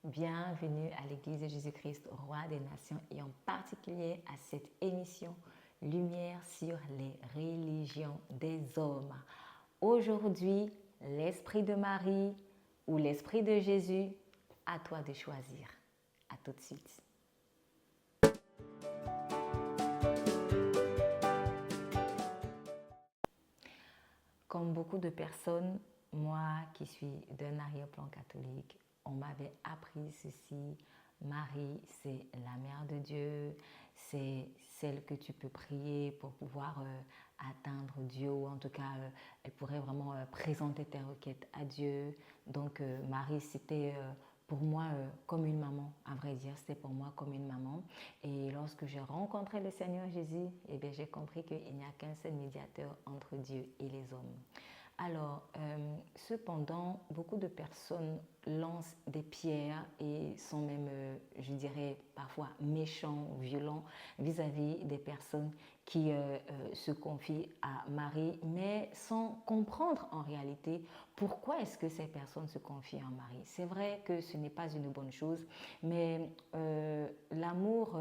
Bienvenue à l'Église de Jésus-Christ, Roi des Nations, et en particulier à cette émission Lumière sur les religions des hommes. Aujourd'hui, l'Esprit de Marie ou l'Esprit de Jésus, à toi de choisir. À tout de suite. Comme beaucoup de personnes, moi qui suis d'un arrière-plan catholique, on m'avait appris ceci: Marie, c'est la mère de Dieu, c'est celle que tu peux prier pour pouvoir atteindre Dieu, ou en tout cas, elle pourrait vraiment présenter tes requêtes à Dieu. Donc, Marie, c'était pour moi comme une maman, à vrai dire, c'était pour moi comme une maman. Et lorsque j'ai rencontré le Seigneur Jésus, eh bien, j'ai compris qu'il n'y a qu'un seul médiateur entre Dieu et les hommes. Alors, cependant, beaucoup de personnes lancent des pierres et sont même, je dirais, parfois méchants ou violents vis-à-vis des personnes qui se confient à Marie, mais sans comprendre en réalité pourquoi est-ce que ces personnes se confient en Marie. C'est vrai que ce n'est pas une bonne chose, mais l'amour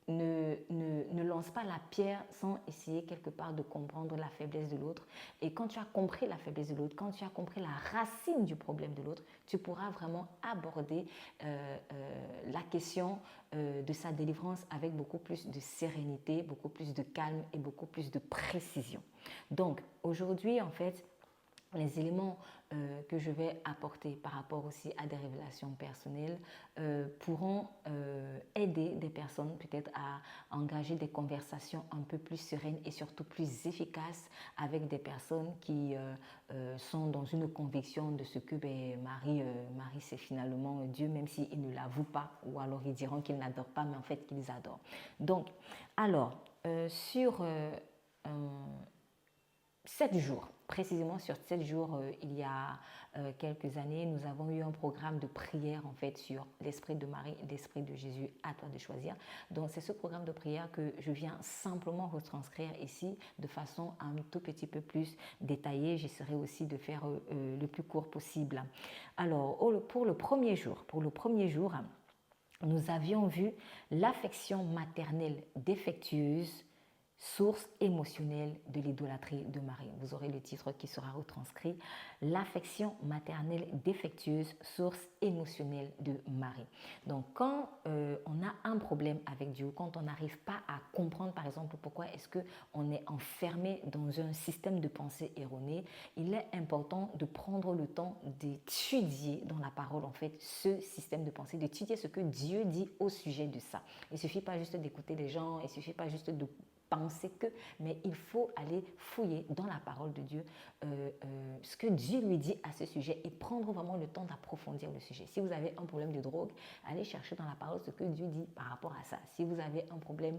ne lance pas la pierre sans essayer quelque part de comprendre la faiblesse de l'autre. Et quand tu as compris la faiblesse de l'autre, quand tu as compris la racine du problème de l'autre, tu pourras vraiment aborder la question de sa délivrance avec beaucoup plus de sérénité, beaucoup plus de calme et beaucoup plus de précision. Donc aujourd'hui, en fait, les éléments que je vais apporter par rapport aussi à des révélations personnelles pourront aider des personnes peut-être à engager des conversations un peu plus sereines et surtout plus efficaces avec des personnes qui sont dans une conviction de ce que Marie c'est finalement Dieu, même s'ils ne l'avouent pas, ou alors ils diront qu'ils n'adorent pas, mais en fait qu'ils adorent. Donc, alors, sur 7 jours, précisément sur 7 jours, il y a quelques années, nous avons eu un programme de prière en fait sur l'Esprit de Marie et l'Esprit de Jésus, à toi de choisir. Donc c'est ce programme de prière que je viens simplement retranscrire ici de façon un tout petit peu plus détaillée. J'essaierai aussi de faire le plus court possible. Alors pour le premier jour, nous avions vu l'affection maternelle défectueuse, source émotionnelle de l'idolâtrie de Marie. Vous aurez le titre qui sera retranscrit: l'affection maternelle défectueuse, source émotionnelle de Marie. Donc quand on a un problème avec Dieu, quand on n'arrive pas à comprendre par exemple pourquoi est-ce qu'on est enfermé dans un système de pensée erroné, il est important de prendre le temps d'étudier dans la parole en fait ce système de pensée, d'étudier ce que Dieu dit au sujet de ça. Il ne suffit pas juste d'écouter les gens, il ne suffit pas juste de penser que, mais il faut aller fouiller dans la parole de Dieu ce que Dieu lui dit à ce sujet et prendre vraiment le temps d'approfondir le sujet. Si vous avez un problème de drogue, allez chercher dans la parole ce que Dieu dit par rapport à ça. Si vous avez un problème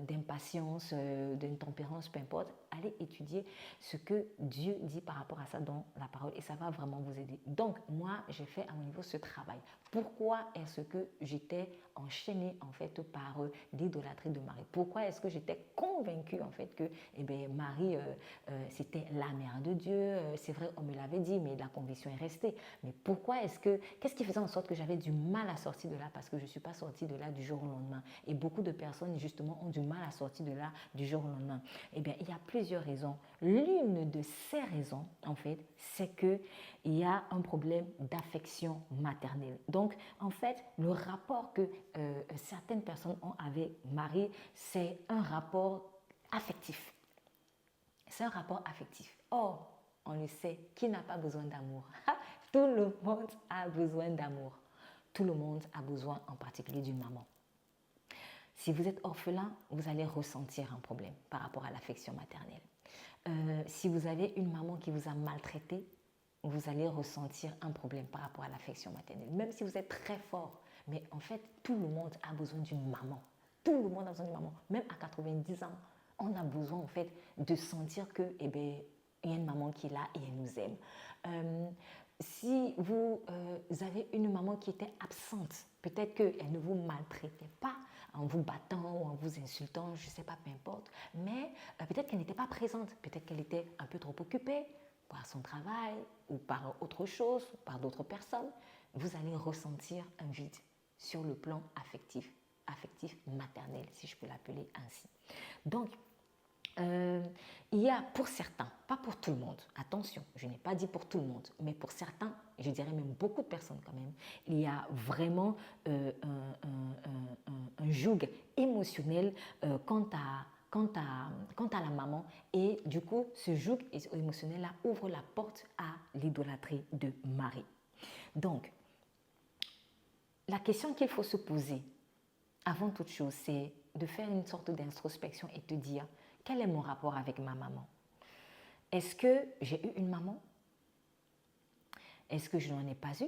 d'impatience, d'intempérance, peu importe, allez étudier ce que Dieu dit par rapport à ça dans la parole et ça va vraiment vous aider. Donc, moi, j'ai fait à mon niveau ce travail. Pourquoi est-ce que j'étais enchaînée en fait par l'idolâtrie de Marie? Pourquoi est-ce que j'étais convaincue en fait que Marie c'était la mère de Dieu? C'est vrai, on me l'avait dit, mais la conviction est restée. Mais pourquoi est-ce que, qu'est-ce qui faisait en sorte que j'avais du mal à sortir de là? Parce que je ne suis pas sortie de là du jour au lendemain. Et beaucoup de personnes justement ont du mal à sortir de là du jour au lendemain. Eh bien, il y a plusieurs raisons. L'une de ces raisons, en fait, c'est qu'il y a un problème d'affection maternelle. Donc, en fait, le rapport que certaines personnes ont avec Marie, c'est un rapport affectif. C'est un rapport affectif. Or, on le sait, qui n'a pas besoin d'amour? Tout le monde a besoin d'amour. Tout le monde a besoin en particulier d'une maman. Si vous êtes orphelin, vous allez ressentir un problème par rapport à l'affection maternelle. Si vous avez une maman qui vous a maltraité, vous allez ressentir un problème par rapport à l'affection maternelle. Même si vous êtes très fort, mais en fait, tout le monde a besoin d'une maman. Tout le monde a besoin d'une maman. Même à 90 ans, on a besoin en fait de sentir que, il y a une maman qui est là et elle nous aime. Si vous avez une maman qui était absente, peut-être qu'elle ne vous maltraitait pas en vous battant ou en vous insultant, je ne sais pas, peu importe, mais peut-être qu'elle n'était pas présente, peut-être qu'elle était un peu trop occupée, par son travail ou par autre chose, par d'autres personnes, vous allez ressentir un vide sur le plan affectif, affectif maternel, si je peux l'appeler ainsi. Donc, il y a pour certains, pas pour tout le monde, attention, je n'ai pas dit pour tout le monde, mais pour certains, je dirais même beaucoup de personnes quand même, il y a vraiment un joug émotionnel quant à la maman, et du coup, ce joug émotionnel-là ouvre la porte à l'idolâtrie de Marie. Donc, la question qu'il faut se poser avant toute chose, c'est de faire une sorte d'introspection et te dire, quel est mon rapport avec ma maman? Est-ce que j'ai eu une maman? Est-ce que je n'en ai pas eu?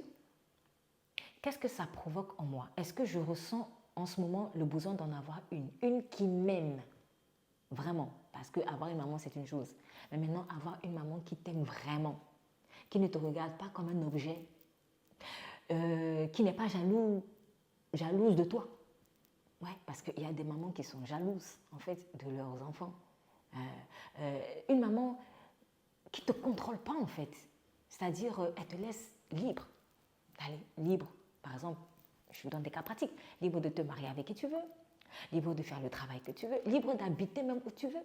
Qu'est-ce que ça provoque en moi? Est-ce que je ressens en ce moment le besoin d'en avoir une qui m'aime vraiment? Parce qu'avoir une maman, c'est une chose. Mais maintenant, avoir une maman qui t'aime vraiment, qui ne te regarde pas comme un objet, qui n'est pas jalouse de toi. Ouais, parce qu'il y a des mamans qui sont jalouses, en fait, de leurs enfants. Une maman qui ne te contrôle pas, en fait. C'est-à-dire, elle te laisse libre. Allez, libre. Par exemple, je vous donne des cas pratiques. Libre de te marier avec qui tu veux. Libre de faire le travail que tu veux. Libre d'habiter même où tu veux.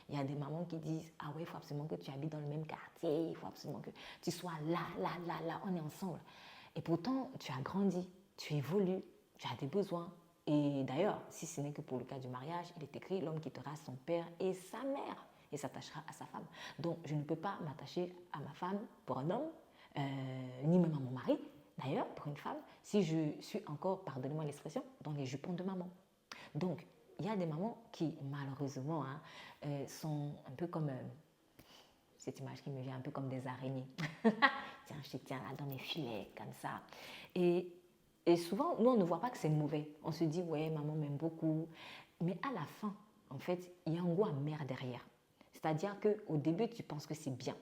Il y a des mamans qui disent, ah ouais, il faut absolument que tu habites dans le même quartier. Il faut absolument que tu sois là, on est ensemble. Et pourtant, tu as grandi, tu évolues, tu as des besoins. Et d'ailleurs, si ce n'est que pour le cas du mariage, il est écrit l'homme quittera son père et sa mère et s'attachera à sa femme. Donc, je ne peux pas m'attacher à ma femme pour un homme, ni même à mon mari, d'ailleurs, pour une femme, si je suis encore, pardonnez-moi l'expression, dans les jupons de maman. Donc, il y a des mamans qui, malheureusement, sont un peu comme, cette image qui me vient un peu comme des araignées. Tiens, je te tiens là dans mes filets, comme ça. Et souvent, nous, on ne voit pas que c'est mauvais. On se dit, ouais, maman m'aime beaucoup. Mais à la fin, en fait, il y a un goût amer derrière. C'est-à-dire qu'au début, tu penses que c'est bien.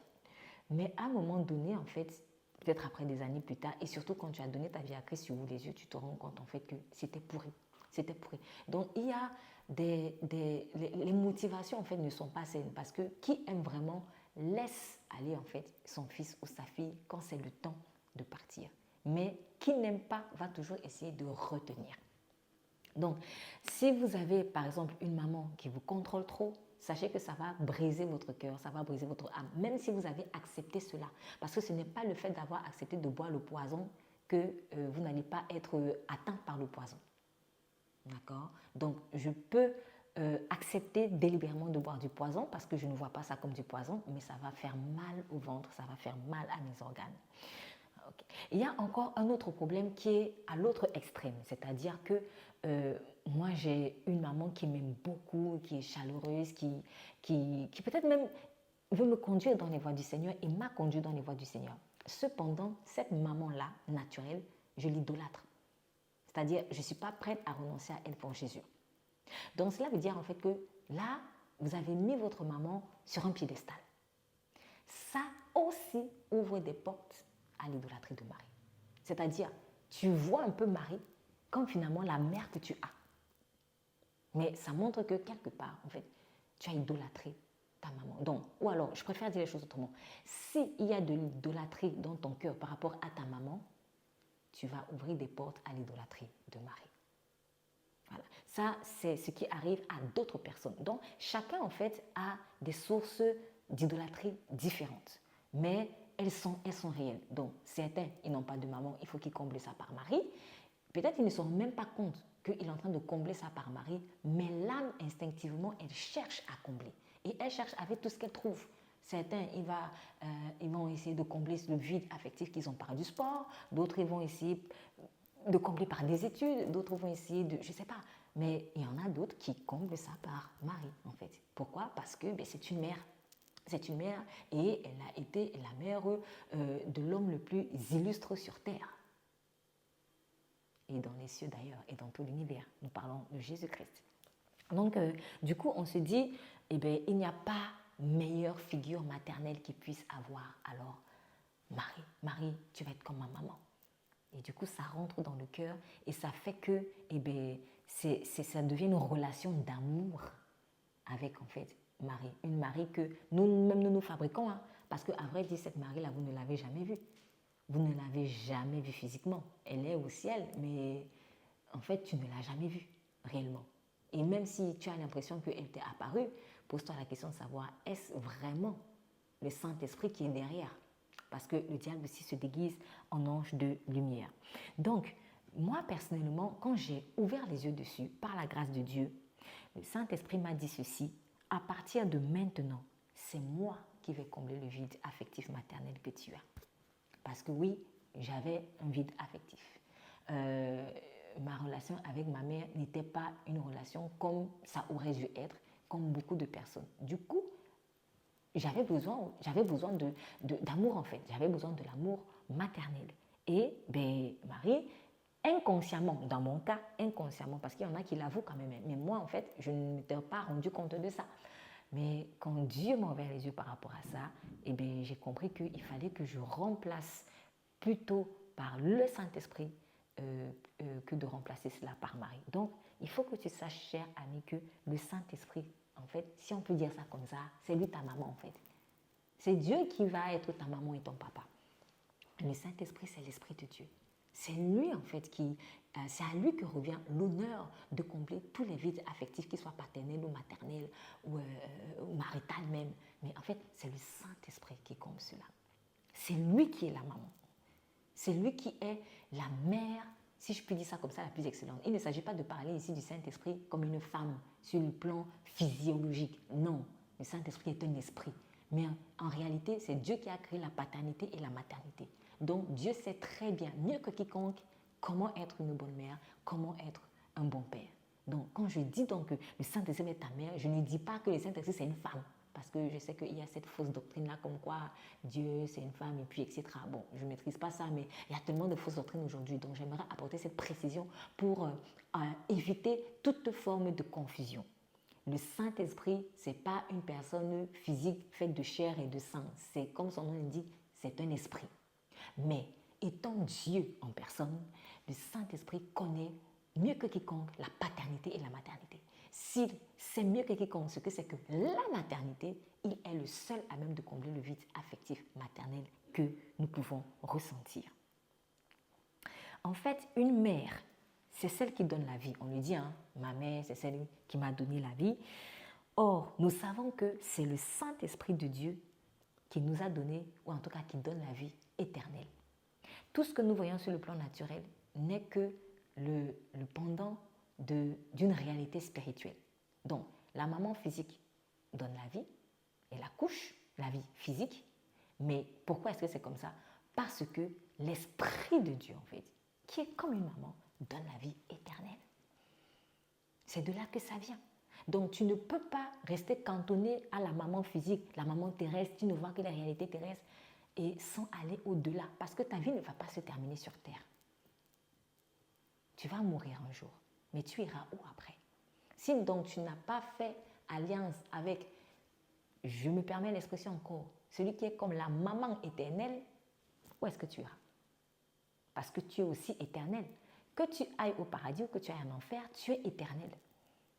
Mais à un moment donné, en fait, peut-être après des années plus tard, et surtout quand tu as donné ta vie à Christ sur les yeux, tu te rends compte, en fait, que c'était pourri. C'était pourri. Donc, il y a les motivations, en fait, ne sont pas saines. Parce que qui aime vraiment laisse aller, en fait, son fils ou sa fille quand c'est le temps de partir. Mais qui n'aime pas va toujours essayer de retenir. Donc, si vous avez par exemple une maman qui vous contrôle trop, sachez que ça va briser votre cœur, ça va briser votre âme, même si vous avez accepté cela. Parce que ce n'est pas le fait d'avoir accepté de boire le poison que vous n'allez pas être atteint par le poison. D'accord? Donc, je peux accepter délibérément de boire du poison parce que je ne vois pas ça comme du poison, mais ça va faire mal au ventre, ça va faire mal à mes organes. Okay. Il y a encore un autre problème qui est à l'autre extrême, c'est-à-dire que moi j'ai une maman qui m'aime beaucoup, qui est chaleureuse, qui peut-être même veut me conduire dans les voies du Seigneur et m'a conduit dans les voies du Seigneur. Cependant, cette maman-là, naturelle, je l'idolâtre. C'est-à-dire, je ne suis pas prête à renoncer à elle pour Jésus. Donc cela veut dire en fait que là, vous avez mis votre maman sur un piédestal. Ça aussi ouvre des portes à l'idolâtrie de Marie. C'est-à-dire, tu vois un peu Marie comme finalement la mère que tu as. Mais ça montre que quelque part, en fait, tu as idolâtré ta maman. Donc, ou alors, je préfère dire les choses autrement. S'il y a de l'idolâtrie dans ton cœur par rapport à ta maman, tu vas ouvrir des portes à l'idolâtrie de Marie. Voilà. Ça, c'est ce qui arrive à d'autres personnes. Donc, chacun, en fait, a des sources d'idolâtrie différentes. Mais elles sont réelles. Donc, certains, ils n'ont pas de maman, il faut qu'ils comblent ça par Marie. Peut-être qu'ils ne se rendent même pas compte qu'il est en train de combler ça par Marie, mais l'âme, instinctivement, elle cherche à combler. Et elle cherche avec tout ce qu'elle trouve. Certains, ils vont essayer de combler le vide affectif qu'ils ont par du sport. D'autres, ils vont essayer de combler par des études. D'autres vont essayer de... Je ne sais pas. Mais il y en a d'autres qui comblent ça par Marie, en fait. Pourquoi? Parce que c'est une mère. C'est une mère et elle a été la mère de l'homme le plus illustre sur terre. Et dans les cieux d'ailleurs, et dans tout l'univers. Nous parlons de Jésus-Christ. Donc, du coup, on se dit, eh bien, il n'y a pas meilleure figure maternelle qui puisse avoir. Alors, Marie, tu vas être comme ma maman. Et du coup, ça rentre dans le cœur et ça fait que, eh bien, ça devient une relation d'amour avec, en fait, Marie. Une Marie que nous-mêmes, nous fabriquons. Hein. Parce qu'à vrai dire, cette Marie-là, vous ne l'avez jamais vue. Vous ne l'avez jamais vue physiquement. Elle est au ciel, mais en fait, tu ne l'as jamais vue réellement. Et même si tu as l'impression qu'elle t'est apparue, pose-toi la question de savoir, est-ce vraiment le Saint-Esprit qui est derrière? Parce que le diable aussi se déguise en ange de lumière. Donc, moi personnellement, quand j'ai ouvert les yeux dessus, par la grâce de Dieu, le Saint-Esprit m'a dit ceci: à partir de maintenant, c'est moi qui vais combler le vide affectif maternel que tu as. Parce que oui, j'avais un vide affectif. Ma relation avec ma mère n'était pas une relation comme ça aurait dû être, comme beaucoup de personnes. Du coup, j'avais besoin d'amour en fait. J'avais besoin de l'amour maternel. Et Marie, inconsciemment, dans mon cas, inconsciemment, parce qu'il y en a qui l'avouent quand même, mais moi en fait, je ne m'étais pas rendu compte de ça. Mais quand Dieu m'a ouvert les yeux par rapport à ça, j'ai compris qu'il fallait que je remplace plutôt par le Saint-Esprit que de remplacer cela par Marie. Donc, il faut que tu saches, cher ami, que le Saint-Esprit, en fait, si on peut dire ça comme ça, c'est lui ta maman, en fait. C'est Dieu qui va être ta maman et ton papa. Le Saint-Esprit, c'est l'Esprit de Dieu. C'est lui, en fait, c'est à lui que revient l'honneur de combler tous les vides affectifs, qu'ils soient paternels ou maternels ou marital même. Mais en fait, c'est le Saint-Esprit qui comble cela. C'est lui qui est la maman. C'est lui qui est la mère, si je puis dire ça comme ça, la plus excellente. Il ne s'agit pas de parler ici du Saint-Esprit comme une femme sur le plan physiologique. Non, le Saint-Esprit est un esprit. Mais en réalité, c'est Dieu qui a créé la paternité et la maternité. Donc Dieu sait très bien, mieux que quiconque, comment être une bonne mère, comment être un bon père. Donc quand je dis donc que le Saint-Esprit est ta mère, je ne dis pas que le Saint-Esprit c'est une femme. Parce que je sais qu'il y a cette fausse doctrine-là, comme quoi Dieu, c'est une femme, et puis, etc. Bon, je ne maîtrise pas ça, mais il y a tellement de fausses doctrines aujourd'hui. Donc, j'aimerais apporter cette précision pour éviter toute forme de confusion. Le Saint-Esprit, ce n'est pas une personne physique faite de chair et de sang. C'est comme son nom l'indique, c'est un esprit. Mais étant Dieu en personne, le Saint-Esprit connaît mieux que quiconque la paternité et la maternité. S'il sait mieux que quiconque ce que c'est que la maternité, il est le seul à même de combler le vide affectif maternel que nous pouvons ressentir. En fait, une mère, c'est celle qui donne la vie. On lui dit, ma mère, c'est celle qui m'a donné la vie. Or, nous savons que c'est le Saint-Esprit de Dieu qui nous a donné, ou en tout cas qui donne la vie éternelle. Tout ce que nous voyons sur le plan naturel n'est que le pendant d'une réalité spirituelle. Donc, la maman physique donne la vie, elle accouche, la vie physique. Mais pourquoi est-ce que c'est comme ça? Parce que l'Esprit de Dieu, en fait, qui est comme une maman, donne la vie éternelle. C'est de là que ça vient. Donc, tu ne peux pas rester cantonné à la maman physique, la maman terrestre, tu ne vois que la réalité terrestre, et sans aller au-delà, parce que ta vie ne va pas se terminer sur terre. Tu vas mourir un jour, mais tu iras où après? Si donc tu n'as pas fait alliance avec, je me permets l'expression encore, celui qui est comme la maman éternelle, où est-ce que tu iras? Parce que tu es aussi éternel. Que tu ailles au paradis ou que tu ailles en enfer, tu es éternel.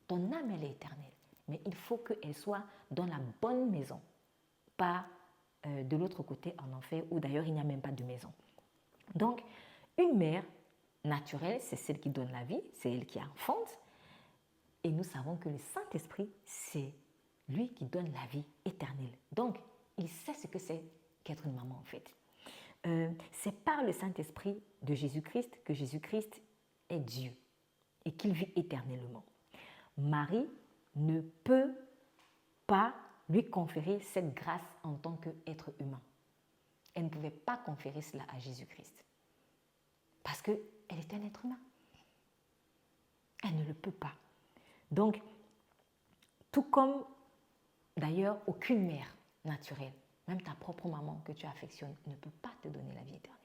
Ton âme, elle est éternelle. Mais il faut qu'elle soit dans la bonne maison, pas de l'autre côté en enfer, où d'ailleurs il n'y a même pas de maison. Donc, une mère naturelle, c'est celle qui donne la vie, c'est elle qui enfante. Et nous savons que le Saint-Esprit, c'est lui qui donne la vie éternelle. Donc, il sait ce que c'est qu'être une maman en fait. C'est par le Saint-Esprit de Jésus-Christ que Jésus-Christ est Dieu et qu'il vit éternellement. Marie ne peut pas lui conférer cette grâce en tant qu'être humain. Elle ne pouvait pas conférer cela à Jésus-Christ parce qu'elle est un être humain. Elle ne le peut pas. Donc, tout comme d'ailleurs aucune mère naturelle, même ta propre maman que tu affectionnes, ne peut pas te donner la vie éternelle.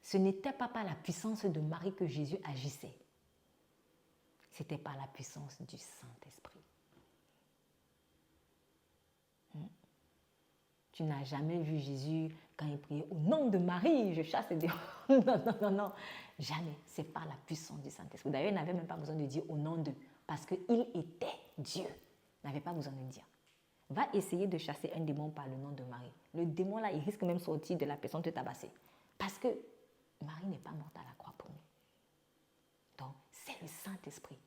Ce n'était pas par la puissance de Marie que Jésus agissait. C'était par la puissance du Saint-Esprit. Tu n'as jamais vu Jésus quand il priait au nom de Marie, je chasse les démons. Non, jamais. C'est par la puissance du Saint-Esprit. D'ailleurs, il n'avait même pas besoin de dire au nom de, parce qu'il était Dieu. Il n'avait pas besoin de le dire. va essayer de chasser un démon par le nom de Marie. Le démon là, il risque même de sortir de la personne te tabasser. Parce que Marie n'est pas morte à la croix pour nous. Donc, c'est le Saint-Esprit.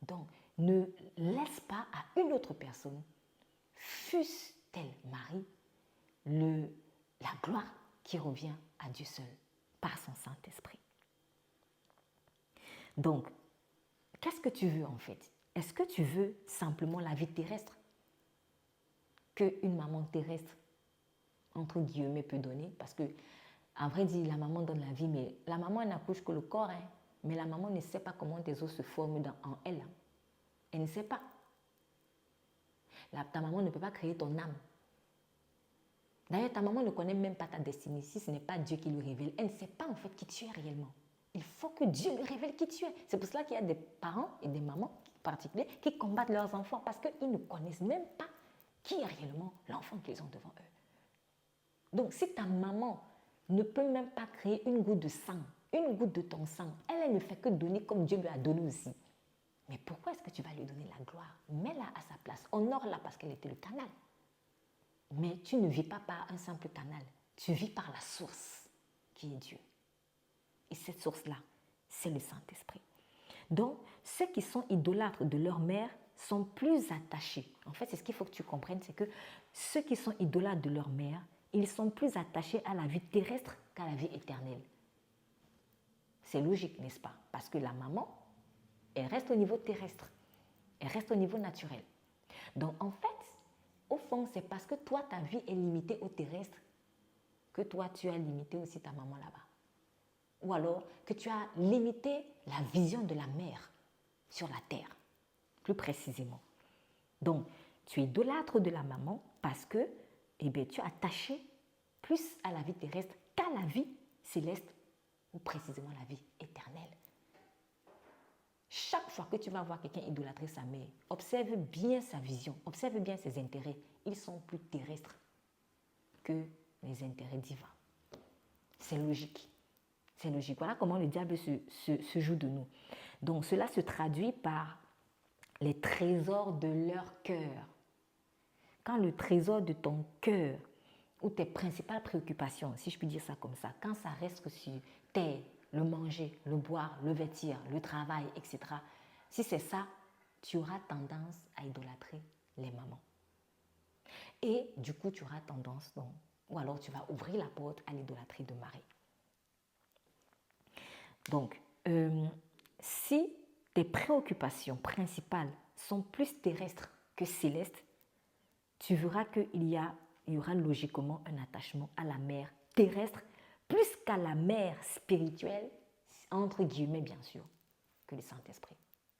Donc, ne laisse pas à une autre personne, fût-elle Marie, la gloire qui revient à Dieu seul par son Saint-Esprit. Donc, qu'est-ce que tu veux en fait? Est-ce que tu veux simplement la vie terrestre qu'une maman terrestre, entre guillemets, peut donner? Parce que, à vrai dire, la maman donne la vie, mais la maman n'accouche que le corps, hein, mais la maman ne sait pas comment tes os se forment en elle. Hein. Elle ne sait pas. Ta maman ne peut pas créer ton âme. D'ailleurs, ta maman ne connaît même pas ta destinée. Si ce n'est pas Dieu qui lui révèle, elle ne sait pas en fait qui tu es réellement. Il faut que Dieu lui révèle qui tu es. C'est pour cela qu'il y a des parents et des mamans particuliers qui combattent leurs enfants parce qu'ils ne connaissent même pas qui est réellement l'enfant qu'ils ont devant eux. Donc, si ta maman ne peut même pas créer une goutte de sang, une goutte de ton sang, elle ne fait que donner comme Dieu lui a donné aussi. Mais pourquoi est-ce que tu vas lui donner la gloire? Mets-la à sa place, honore-la parce qu'elle était le canal. Mais tu ne vis pas par un simple canal, tu vis par la source qui est Dieu. Et cette source-là, c'est le Saint-Esprit. Donc, ceux qui sont idolâtres de leur mère sont plus attachés. En fait, c'est ce qu'il faut que tu comprennes, c'est que ceux qui sont idolâtres de leur mère, ils sont plus attachés à la vie terrestre qu'à la vie éternelle. C'est logique, n'est-ce pas? Parce que la maman, elle reste au niveau terrestre. Elle reste au niveau naturel. Donc, en fait, au fond, c'est parce que toi, ta vie est limitée au terrestre que toi, tu as limité aussi ta maman là-bas. Ou alors que tu as limité la vision de la mère sur la terre, plus précisément. Donc, tu idolâtres de la maman parce que tu es attaché plus à la vie terrestre qu'à la vie céleste ou précisément la vie éternelle. Chaque fois que tu vas voir quelqu'un idolâtrer sa mère, observe bien sa vision, observe bien ses intérêts. Ils sont plus terrestres que les intérêts divins. C'est logique. C'est logique. Voilà comment le diable se joue de nous. Donc cela se traduit par les trésors de leur cœur. Quand le trésor de ton cœur ou tes principales préoccupations, si je puis dire ça comme ça, quand ça reste sur terre, le manger, le boire, le vêtir, le travail, etc. Si c'est ça, tu auras tendance à idolâtrer les mamans. Et du coup, tu auras tendance, donc, ou alors tu vas ouvrir la porte à l'idolâtrie de Marie. Donc, si tes préoccupations principales sont plus terrestres que célestes, tu verras qu'il y aura logiquement un attachement à la mère terrestre plus qu'à la mère spirituelle, entre guillemets bien sûr, que le Saint-Esprit.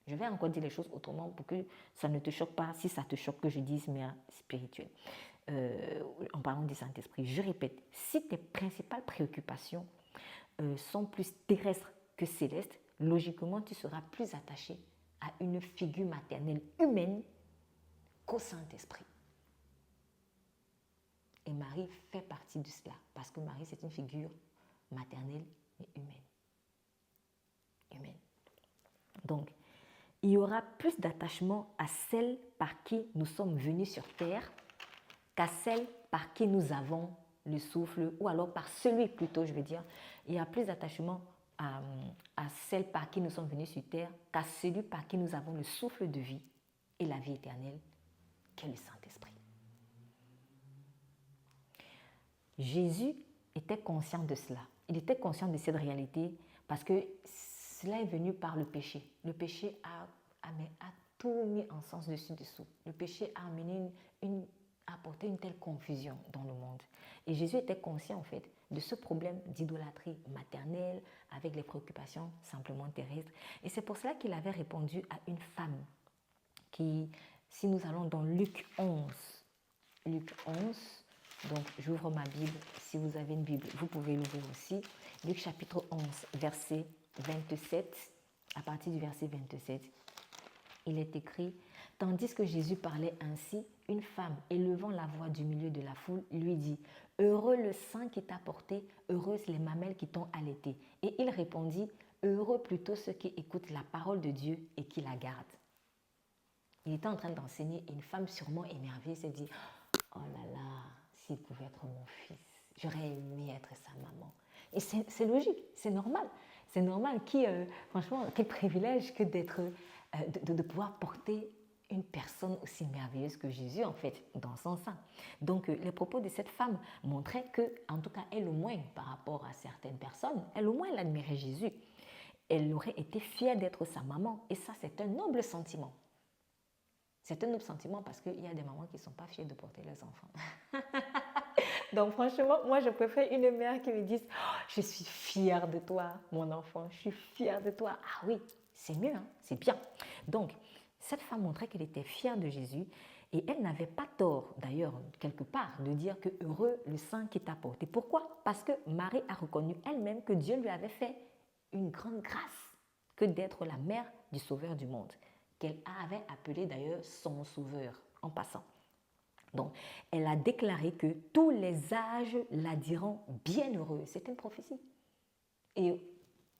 Je vais encore dire les choses autrement pour que ça ne te choque pas, si ça te choque que je dise mère spirituelle. En parlant du Saint-Esprit, je répète, si tes principales préoccupations sont plus terrestres que célestes, logiquement tu seras plus attaché à une figure maternelle humaine qu'au Saint-Esprit. Et Marie fait partie de cela, parce que Marie, c'est une figure maternelle mais humaine. Humaine. Donc, il y aura plus d'attachement à celle par qui nous sommes venus sur terre qu'à celle par qui nous avons le souffle, ou alors par celui plutôt, je veux dire. Il y a plus d'attachement à celle par qui nous sommes venus sur terre qu'à celui par qui nous avons le souffle de vie et la vie éternelle, qu'est le Saint-Esprit. Jésus était conscient de cela. Il était conscient de cette réalité parce que cela est venu par le péché. Le péché a tout mis en sens dessus-dessous. Le péché a amené apporté une telle confusion dans le monde. Et Jésus était conscient en fait de ce problème d'idolâtrie maternelle avec les préoccupations simplement terrestres. Et c'est pour cela qu'il avait répondu à une femme qui, si nous allons dans Luc 11, donc j'ouvre ma Bible, si vous avez une Bible, vous pouvez l'ouvrir aussi. Luc chapitre 11, verset 27, à partir du verset 27, il est écrit: tandis que Jésus parlait ainsi, une femme, élevant la voix du milieu de la foule, lui dit: heureux le sein qui t'a porté, heureuses les mamelles qui t'ont allaité. Et il répondit: heureux plutôt ceux qui écoutent la parole de Dieu et qui la gardent. Il était en train d'enseigner et une femme sûrement énervée s'est dit, oh là là, s'il pouvait être mon fils, j'aurais aimé être sa maman. Et c'est logique, c'est normal. C'est normal. Franchement, quel privilège que d'être, de pouvoir porter une personne aussi merveilleuse que Jésus, en fait, dans son sein. Donc, les propos de cette femme montraient que, en tout cas, elle au moins, par rapport à certaines personnes, elle au moins, elle admirait Jésus. Elle aurait été fière d'être sa maman. Et ça, c'est un noble sentiment. C'est un noble sentiment parce qu'il y a des mamans qui ne sont pas fières de porter leurs enfants. Donc franchement, moi je préfère une mère qui me dise oh, je suis fière de toi, mon enfant, je suis fière de toi. Ah oui, c'est mieux, hein? C'est bien. Donc, cette femme montrait qu'elle était fière de Jésus et elle n'avait pas tort, d'ailleurs, quelque part, de dire que heureux le sein qui t'a porté. Pourquoi? Parce que Marie a reconnu elle-même que Dieu lui avait fait une grande grâce que d'être la mère du Sauveur du monde, qu'elle avait appelé d'ailleurs son Sauveur en passant. Donc, elle a déclaré que tous les âges la diront bienheureuse. C'est une prophétie. Et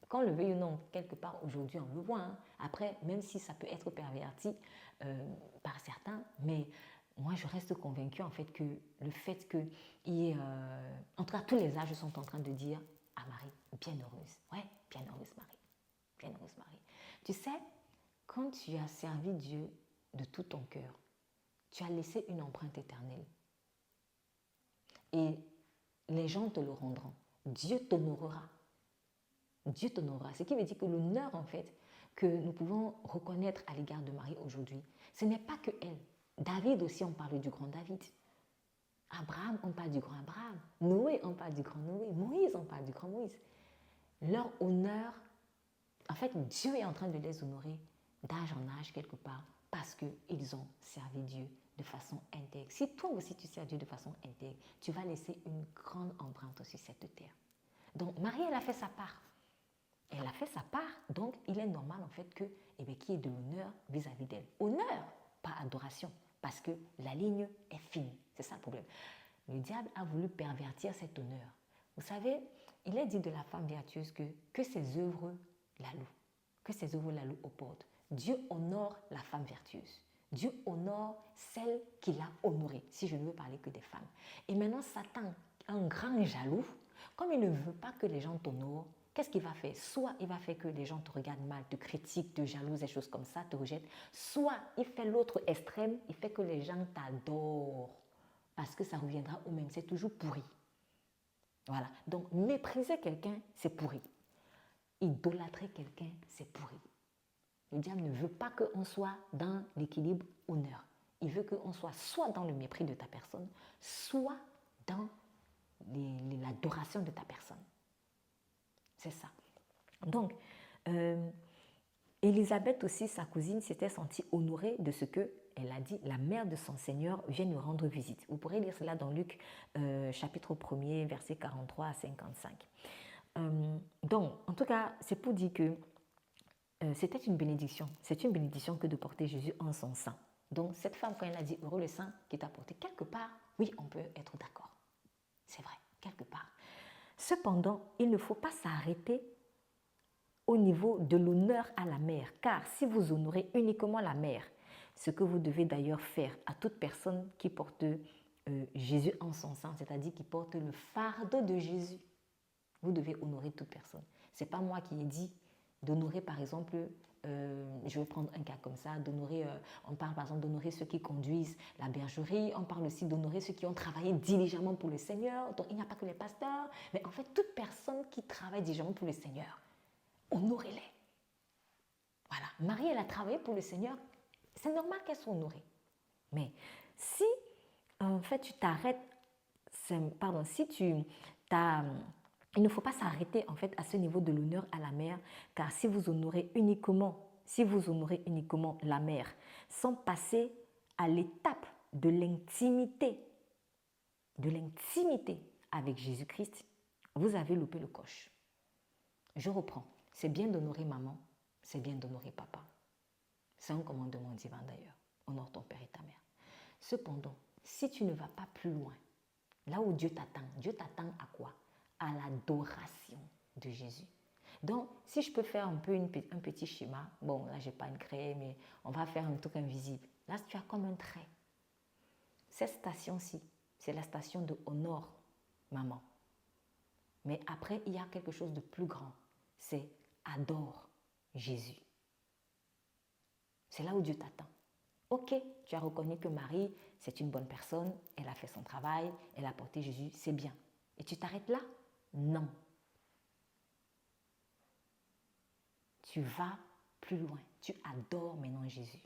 qu'on le veuille ou non, quelque part aujourd'hui, on le voit. Hein. Après, même si ça peut être perverti par certains, mais moi, je reste convaincue en fait que le fait que, en tout cas, tous les âges sont en train de dire à Marie, bienheureuse. Ouais, bienheureuse Marie. Bienheureuse Marie. Tu sais, quand tu as servi Dieu de tout ton cœur, tu as laissé une empreinte éternelle. Et les gens te le rendront. Dieu t'honorera. Dieu t'honorera. Ce qui veut dire que l'honneur, en fait, que nous pouvons reconnaître à l'égard de Marie aujourd'hui, ce n'est pas que elle. David aussi, on parle du grand David. Abraham, on parle du grand Abraham. Noé, on parle du grand Noé. Moïse, on parle du grand Moïse. Leur honneur, en fait, Dieu est en train de les honorer d'âge en âge quelque part parce qu'ils ont servi Dieu de façon intègre. Si toi aussi tu sers Dieu de façon intègre, tu vas laisser une grande empreinte sur cette terre. Donc Marie, elle a fait sa part. Elle a fait sa part, donc il est normal en fait que, qu'il y ait de l'honneur vis-à-vis d'elle. Honneur, pas adoration, parce que la ligne est fine. C'est ça le problème. Le diable a voulu pervertir cet honneur. Vous savez, il est dit de la femme vertueuse que ses œuvres la louent, que ses œuvres la louent aux portes. Dieu honore la femme vertueuse. Dieu honore celle qu'il a honorée, si je ne veux parler que des femmes. Et maintenant, Satan, un grand jaloux, comme il ne veut pas que les gens t'honorent, qu'est-ce qu'il va faire? Soit il va faire que les gens te regardent mal, te critiquent, te jalousent, des choses comme ça, te rejettent. Soit il fait l'autre extrême, il fait que les gens t'adorent. Parce que ça reviendra au même, c'est toujours pourri. Voilà. Donc, mépriser quelqu'un, c'est pourri. Idolâtrer quelqu'un, c'est pourri. Le diable ne veut pas qu'on soit dans l'équilibre honneur. Il veut qu'on soit soit dans le mépris de ta personne, soit dans l'adoration de ta personne. C'est ça. Donc, Élisabeth aussi, sa cousine, s'était sentie honorée de ce que elle a dit, la mère de son Seigneur vient nous rendre visite. Vous pourrez lire cela dans Luc chapitre 1er, versets 43 à 55. Donc, en tout cas, c'est pour dire que c'était une bénédiction. C'est une bénédiction que de porter Jésus en son sein. Donc, cette femme, quand elle a dit heureux le sein qui t'a porté, quelque part, oui, on peut être d'accord. C'est vrai, quelque part. Cependant, il ne faut pas s'arrêter au niveau de l'honneur à la mère, car si vous honorez uniquement la mère, ce que vous devez d'ailleurs faire à toute personne qui porte Jésus en son sein, c'est-à-dire qui porte le fardeau de Jésus, vous devez honorer toute personne. Ce n'est pas moi qui ai dit d'honorer par exemple, je vais prendre un cas comme ça, d'honorer, on parle par exemple d'honorer ceux qui conduisent la bergerie, on parle aussi d'honorer ceux qui ont travaillé diligemment pour le Seigneur, donc il n'y a pas que les pasteurs, mais en fait toute personne qui travaille diligemment pour le Seigneur, honorez-les. Voilà, Marie, elle a travaillé pour le Seigneur, c'est normal qu'elle soit honorée. Mais si, en fait, tu t'arrêtes, si tu t'as... Il ne faut pas s'arrêter en fait à ce niveau de l'honneur à la mère, car si vous honorez uniquement la mère sans passer à l'étape de l'intimité avec Jésus-Christ, vous avez loupé le coche. Je reprends. C'est bien d'honorer maman, c'est bien d'honorer papa. C'est un commandement divin d'ailleurs. Honore ton père et ta mère. Cependant, si tu ne vas pas plus loin, là où Dieu t'attend à quoi? À l'adoration de Jésus. Donc, si je peux faire un peu un petit schéma, bon, là, je n'ai pas une craie, mais on va faire un truc invisible. Là, tu as comme un trait. Cette station-ci, c'est la station de honore, maman. Mais après, il y a quelque chose de plus grand. C'est adore Jésus. C'est là où Dieu t'attend. Ok, tu as reconnu que Marie, c'est une bonne personne, elle a fait son travail, elle a porté Jésus, c'est bien. Et tu t'arrêtes là? Non. Tu vas plus loin. Tu adores maintenant Jésus.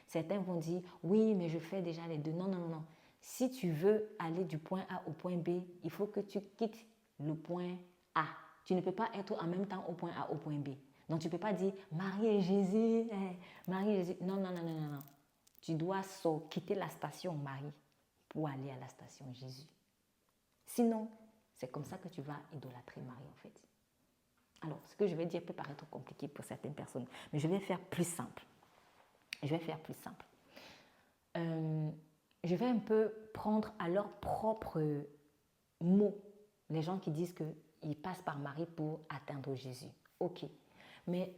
Certains vont dire, oui, mais je fais déjà les deux. Non, non, non, non. Si tu veux aller du point A au point B, il faut que tu quittes le point A. Tu ne peux pas être en même temps au point A, au point B. Donc, tu ne peux pas dire, Marie et Jésus, Marie et Jésus. Non, non, non, non, non, non. Tu dois quitter la station Marie pour aller à la station Jésus. Sinon, c'est comme ça que tu vas idolâtrer Marie, en fait. Alors, ce que je vais dire peut paraître compliqué pour certaines personnes, mais je vais faire plus simple. Je vais faire plus simple. Je vais un peu prendre à leurs propres mots les gens qui disent qu'ils passent par Marie pour atteindre Jésus. Ok, mais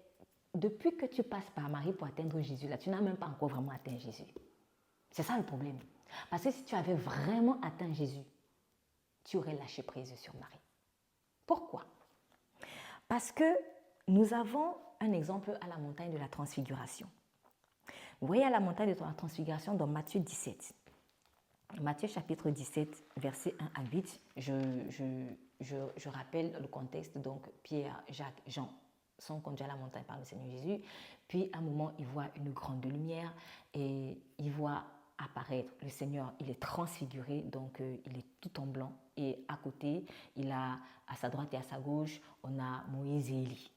depuis que tu passes par Marie pour atteindre Jésus, là, tu n'as même pas encore vraiment atteint Jésus. C'est ça le problème. Parce que si tu avais vraiment atteint Jésus, tu aurais lâché prise sur Marie. Pourquoi? Parce que nous avons un exemple à la montagne de la transfiguration. Vous voyez à la montagne de la transfiguration dans Matthieu 17. Matthieu chapitre 17, versets 1 à 8, je rappelle le contexte. Donc Pierre, Jacques, Jean sont conduits à la montagne par le Seigneur Jésus. Puis à un moment, ils voient une grande lumière et ils voient apparaître le Seigneur. Il est transfiguré, donc il est tout en blanc. Et à côté, il a à sa droite et à sa gauche, on a Moïse et Élie.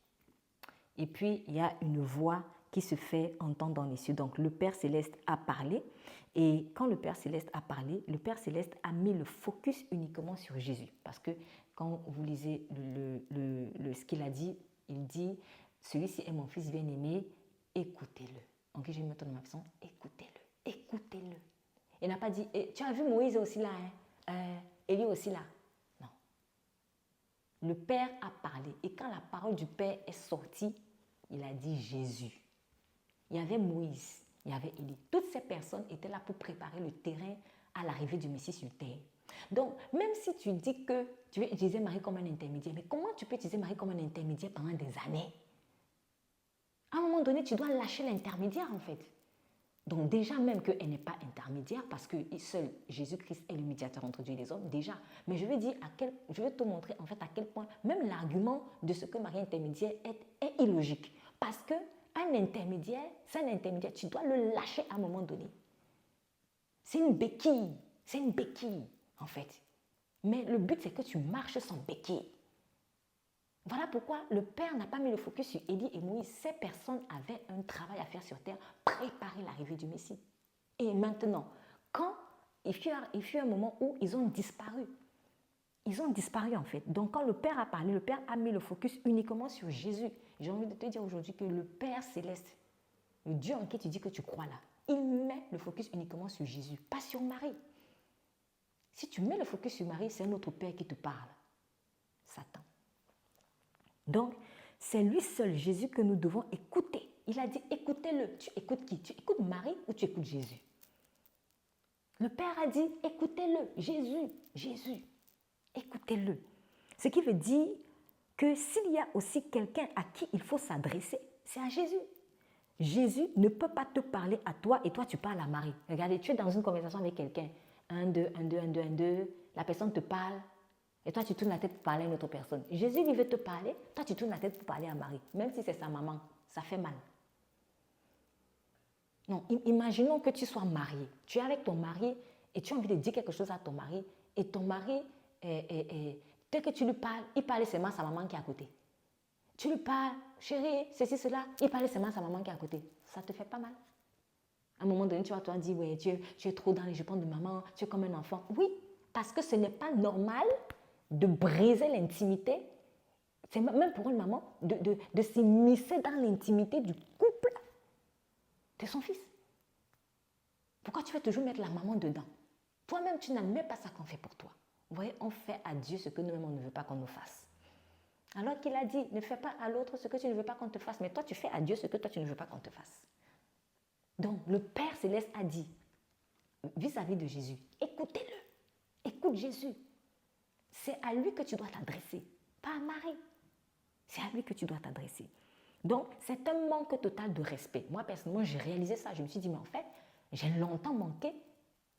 Et puis, il y a une voix qui se fait entendre dans les cieux. Donc, le Père Céleste a parlé. Et quand le Père Céleste a parlé, le Père Céleste a mis le focus uniquement sur Jésus. Parce que quand vous lisez ce qu'il a dit, il dit, celui-ci est mon fils bien-aimé, écoutez-le. Donc, je vais mettre dans ma façon, écoutez-le, écoutez-le. Il n'a pas dit, tu as vu Moïse aussi là, Élie aussi là. Non. Le Père a parlé. Et quand la parole du Père est sortie, il a dit Jésus. Il y avait Moïse, il y avait Élie. Toutes ces personnes étaient là pour préparer le terrain à l'arrivée du Messie sur terre. Donc, même si tu dis que tu veux utiliser Marie comme un intermédiaire, mais comment tu peux utiliser Marie comme un intermédiaire pendant des années? À un moment donné, tu dois lâcher l'intermédiaire en fait. Donc déjà même qu'elle n'est pas intermédiaire parce que seul Jésus-Christ est le médiateur entre Dieu et les hommes, déjà. Mais je vais te montrer en fait à quel point même l'argument de ce que Marie intermédiaire est illogique. Parce que un intermédiaire, c'est un intermédiaire, tu dois le lâcher à un moment donné. C'est une béquille en fait. Mais le but c'est que tu marches sans béquille. Voilà pourquoi le Père n'a pas mis le focus sur Élie et Moïse. Ces personnes avaient un travail à faire sur terre, préparer l'arrivée du Messie. Et maintenant, quand il fut un moment où ils ont disparu. Ils ont disparu en fait. Donc quand le Père a parlé, le Père a mis le focus uniquement sur Jésus. J'ai envie de te dire aujourd'hui que le Père céleste, le Dieu en qui tu dis que tu crois là, il met le focus uniquement sur Jésus, pas sur Marie. Si tu mets le focus sur Marie, c'est un autre Père qui te parle. Satan. Donc, c'est lui seul, Jésus, que nous devons écouter. Il a dit, écoutez-le. Tu écoutes qui? Tu écoutes Marie ou tu écoutes Jésus? Le Père a dit, écoutez-le. Jésus. Écoutez-le. Ce qui veut dire que s'il y a aussi quelqu'un à qui il faut s'adresser, c'est à Jésus. Jésus ne peut pas te parler à toi et toi tu parles à Marie. Regardez, tu es dans une conversation avec quelqu'un. 1, 2, 1, 2, 1, 2, 1, 2. La personne te parle. Et toi, tu tournes la tête pour parler à une autre personne. Jésus, lui, veut te parler. Toi, tu tournes la tête pour parler à Marie. Même si c'est sa maman, ça fait mal. Non, imaginons que tu sois marié. Tu es avec ton mari et tu as envie de dire quelque chose à ton mari. Et ton mari, dès que tu lui parles, il parle seulement à sa maman qui est à côté. Tu lui parles, chérie, ceci, cela. Il parle seulement à sa maman qui est à côté. Ça te fait pas mal. À un moment donné, tu vas te dire, ouais, tu es trop dans les jupons de maman, tu es comme un enfant. Oui, parce que ce n'est pas normal de briser l'intimité, c'est même pour une maman, de s'immiscer dans l'intimité du couple de son fils. Pourquoi tu veux toujours mettre la maman dedans? Toi-même, tu n'admets pas ça qu'on fait pour toi. Vous voyez, on fait à Dieu ce que nous-mêmes, on ne veut pas qu'on nous fasse. Alors qu'il a dit, ne fais pas à l'autre ce que tu ne veux pas qu'on te fasse, mais toi, tu fais à Dieu ce que toi, tu ne veux pas qu'on te fasse. Donc, le Père Céleste a dit, vis-à-vis de Jésus, écoutez-le, écoute Jésus. C'est à lui que tu dois t'adresser, pas à Marie. C'est à lui que tu dois t'adresser. Donc, c'est un manque total de respect. Moi, personnellement, j'ai réalisé ça. Je me suis dit, mais en fait, j'ai longtemps manqué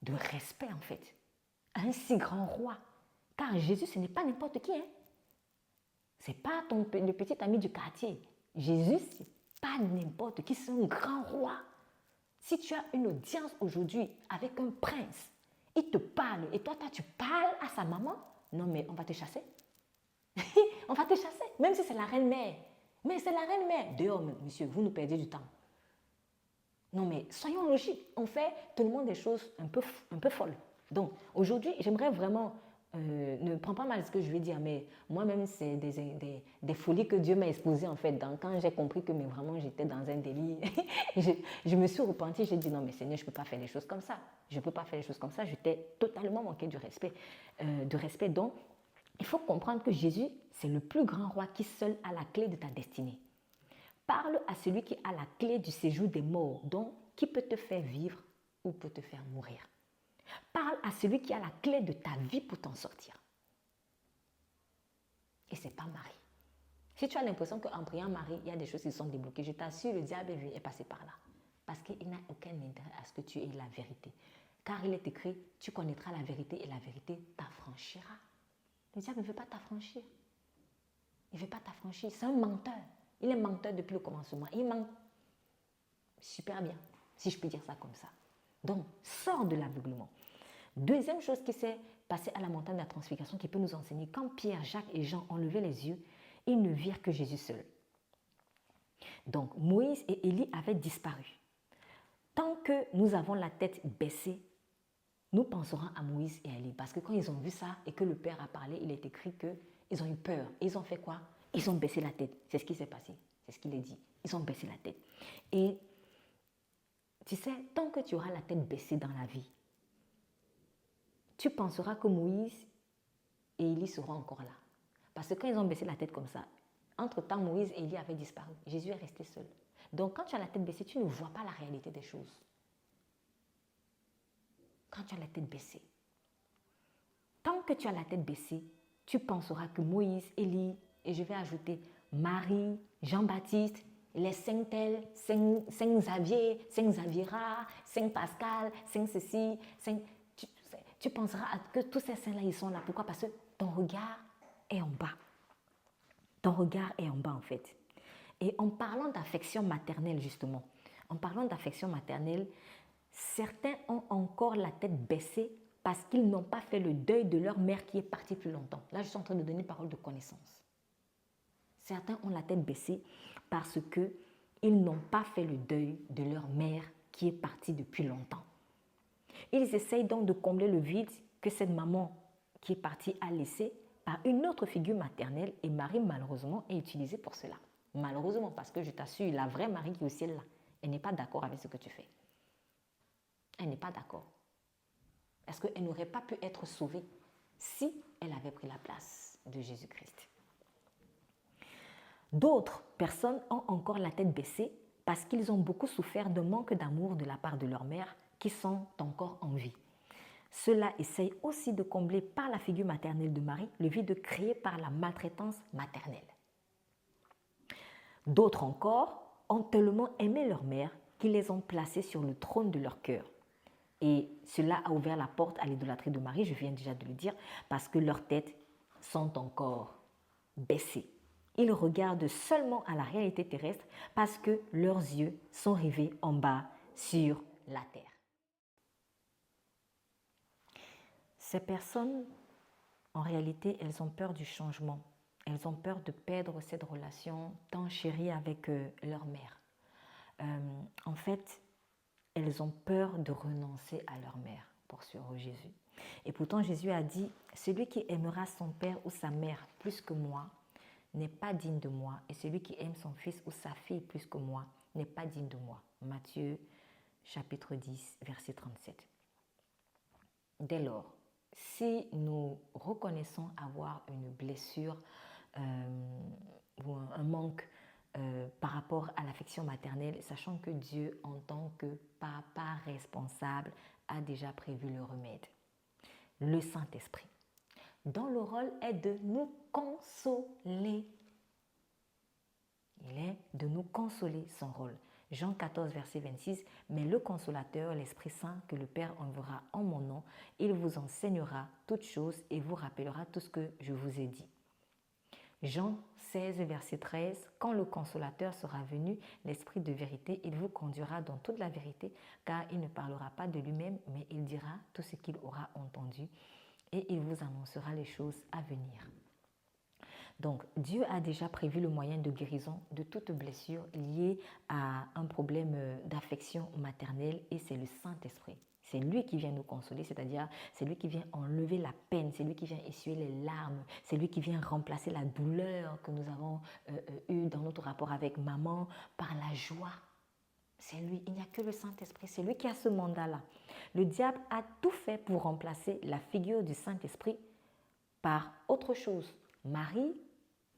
de respect, en fait, à un si grand roi. Car Jésus, ce n'est pas n'importe qui. Hein. Ce n'est pas le petit ami du quartier. Jésus, ce n'est pas n'importe qui, c'est un grand roi. Si tu as une audience aujourd'hui avec un prince, il te parle et toi, tu parles à sa maman, non mais on va te chasser. On va te chasser, même si c'est la reine-mère. Mais c'est la reine-mère. Dehors, monsieur, vous nous perdez du temps. Non mais soyons logiques, on fait tout le monde des choses un peu folles. Donc aujourd'hui, j'aimerais vraiment, ne prends pas mal ce que je vais dire, mais moi-même, c'est des folies que Dieu m'a exposées en fait. Quand j'ai compris que mais vraiment j'étais dans un délit, je me suis repentie, j'ai dit non mais Seigneur, je ne peux pas faire les choses comme ça. Je ne peux pas faire les choses comme ça, j'étais totalement manqué du respect, Donc, il faut comprendre que Jésus, c'est le plus grand roi qui seul a la clé de ta destinée. Parle à celui qui a la clé du séjour des morts, donc qui peut te faire vivre ou peut te faire mourir. Parle à celui qui a la clé de ta vie pour t'en sortir. Et ce n'est pas Marie. Si tu as l'impression qu'en priant Marie, il y a des choses qui sont débloquées, je t'assure, le diable est passé par là. Parce qu'il n'a aucun intérêt à ce que tu aies la vérité. Car il est écrit, tu connaîtras la vérité et la vérité t'affranchira. Le diable ne veut pas t'affranchir. Il ne veut pas t'affranchir. C'est un menteur. Il est menteur depuis le commencement. Il ment super bien, si je peux dire ça comme ça. Donc, sors de l'aveuglement. Deuxième chose qui s'est passée à la montagne de la transfiguration qui peut nous enseigner, quand Pierre, Jacques et Jean ont levé les yeux, ils ne virent que Jésus seul. Donc, Moïse et Élie avaient disparu. Tant que nous avons la tête baissée, nous penserons à Moïse et à Élie. Parce que quand ils ont vu ça et que le Père a parlé, il est écrit qu'ils ont eu peur. Et ils ont fait quoi? Ils ont baissé la tête. C'est ce qui s'est passé. C'est ce qu'il est dit. Ils ont baissé la tête. Et tu sais, tant que tu auras la tête baissée dans la vie, tu penseras que Moïse et Élie seront encore là. Parce que quand ils ont baissé la tête comme ça, entre-temps, Moïse et Élie avaient disparu. Jésus est resté seul. Donc, quand tu as la tête baissée, tu ne vois pas la réalité des choses. Quand tu as la tête baissée. Tant que tu as la tête baissée, tu penseras que Moïse, Élie, et je vais ajouter Marie, Jean-Baptiste, les Saint Tel, Saint Xavier, Saint Xaviera, Saint Pascal, Saint ceci, tu penseras que tous ces saints-là, ils sont là. Pourquoi? Parce que ton regard est en bas. Ton regard est en bas, en fait. Et en parlant d'affection maternelle, justement, en parlant d'affection maternelle, certains ont encore la tête baissée parce qu'ils n'ont pas fait le deuil de leur mère qui est partie plus longtemps. Là, je suis en train de donner parole de connaissance. Certains ont la tête baissée parce qu'ils n'ont pas fait le deuil de leur mère qui est partie depuis longtemps. Ils essayent donc de combler le vide que cette maman qui est partie a laissé par une autre figure maternelle et Marie, malheureusement, est utilisée pour cela. Malheureusement, parce que je t'assure, la vraie Marie qui est au ciel là, elle n'est pas d'accord avec ce que tu fais. Elle n'est pas d'accord. Est-ce qu'elle n'aurait pas pu être sauvée si elle avait pris la place de Jésus-Christ? D'autres personnes ont encore la tête baissée parce qu'ils ont beaucoup souffert de manque d'amour de la part de leur mère qui sont encore en vie. Ceux-là essayent aussi de combler par la figure maternelle de Marie le vide créé par la maltraitance maternelle. D'autres encore ont tellement aimé leur mère qu'ils les ont placés sur le trône de leur cœur. Et cela a ouvert la porte à l'idolâtrie de Marie, je viens déjà de le dire, parce que leurs têtes sont encore baissées. Ils regardent seulement à la réalité terrestre parce que leurs yeux sont rivés en bas sur la terre. Ces personnes, en réalité, elles ont peur du changement. Elles ont peur de perdre cette relation tant chérie avec leur mère. En fait, elles ont peur de renoncer à leur mère pour suivre Jésus. Et pourtant, Jésus a dit, celui qui aimera son père ou sa mère plus que moi n'est pas digne de moi. Et celui qui aime son fils ou sa fille plus que moi n'est pas digne de moi. Matthieu, chapitre 10, verset 37. Dès lors, si nous reconnaissons avoir une blessure ou un manque par rapport à l'affection maternelle, sachant que Dieu, en tant que papa responsable, a déjà prévu le remède. Le Saint-Esprit, dont le rôle est de nous consoler. Il est de nous consoler, son rôle. Jean 14, verset 26, « Mais le Consolateur, l'Esprit Saint, que le Père enverra en mon nom, il vous enseignera toutes choses et vous rappellera tout ce que je vous ai dit. » Jean 16, verset 13, « Quand le Consolateur sera venu, l'Esprit de vérité, il vous conduira dans toute la vérité, car il ne parlera pas de lui-même, mais il dira tout ce qu'il aura entendu, et il vous annoncera les choses à venir. » Donc, Dieu a déjà prévu le moyen de guérison de toute blessure liée à un problème d'affection maternelle, et c'est le Saint-Esprit. C'est lui qui vient nous consoler, c'est-à-dire c'est lui qui vient enlever la peine, c'est lui qui vient essuyer les larmes, c'est lui qui vient remplacer la douleur que nous avons eue dans notre rapport avec maman par la joie. C'est lui, il n'y a que le Saint-Esprit, c'est lui qui a ce mandat-là. Le diable a tout fait pour remplacer la figure du Saint-Esprit par autre chose. Marie,